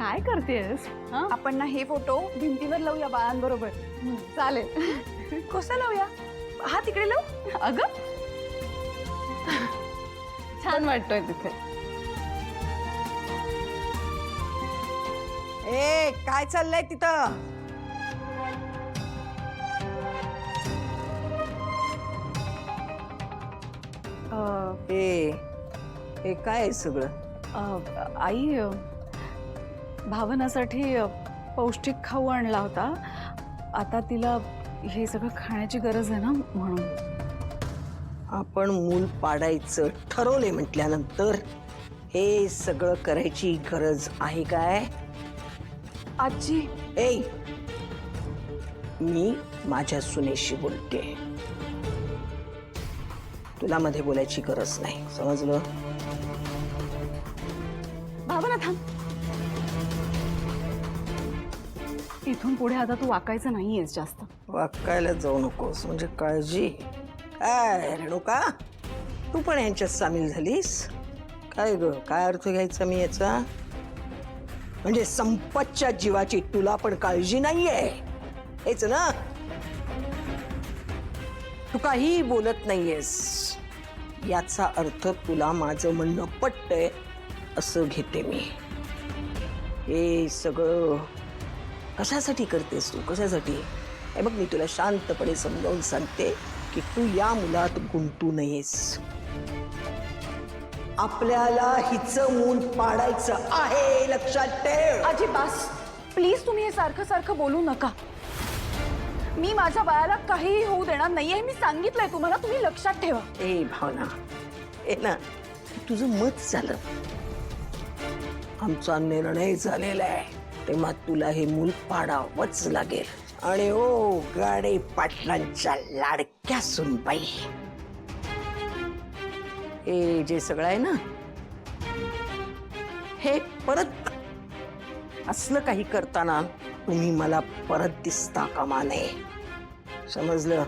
काय करतेस? आपण ना हे फोटो भिंतीवर लावूया बाळांबरोबर. चालेल. कसं लावूया? हा तिकडे लावू. अगं छान वाटतोय तिथे. ए काय चाललंय तिथं? हे काय आहे सगळं? आई भावनासाठी पौष्टिक खाऊ आणला होता. आता तिला हे सगळं खाण्याची गरज आहे ना, म्हणून. आपण मूल पाडायचं ठरवले म्हटल्यानंतर हे सगळं करायची गरज आहे काय? आजी ए मी माझ्या सुनेशी बोलते, तुला मध्ये बोलायची गरज नाही, समजलं? भावना थांब. इथून पुढे आता तू वाकायचं नाहीयेस जास्त. वाकायला जाऊ नकोस म्हणजे काळजी. काय रेणुका, तू पण यांच्यात सामील झालीस काय ग? काय अर्थ घ्यायचा मी याचा? म्हणजे संपतच्या जीवाची तुला पण काळजी नाहीये, हेच ना? तू काही बोलत नाहीयेस याचा अर्थ तुला माझं म्हणणं पटतंय असं घेते मी. हे सगळं कशासाठी करतेस तू? कशासाठी? हे बघ, मी तुला शांतपणे समजावून सांगते की तू या मुलात गुंतू नयेस. आपल्याला हिचं मूल पाडायचं आहे, लक्षात ठेव. आजी बस प्लीज, तुम्ही हे सारखं सारखं बोलू नका. मी माझ्या बाळाला काहीही होऊ देणार नाहीये, मी सांगितलंय तुम्हाला, तुम्ही लक्षात ठेवा. ए भावना, ए ना, तुझं मत झालं, आमचा निर्णय झालेला आहे, तेव्हा तुला हे मूल पाडावंच लागेल. आणि ओ गाडे पाटलांच्या लाडक्या सुनबाई, हे जे सगळं आहे ना, हे परत असलं काही करताना तुम्ही मला परत दिसता कामा नये, समजलं?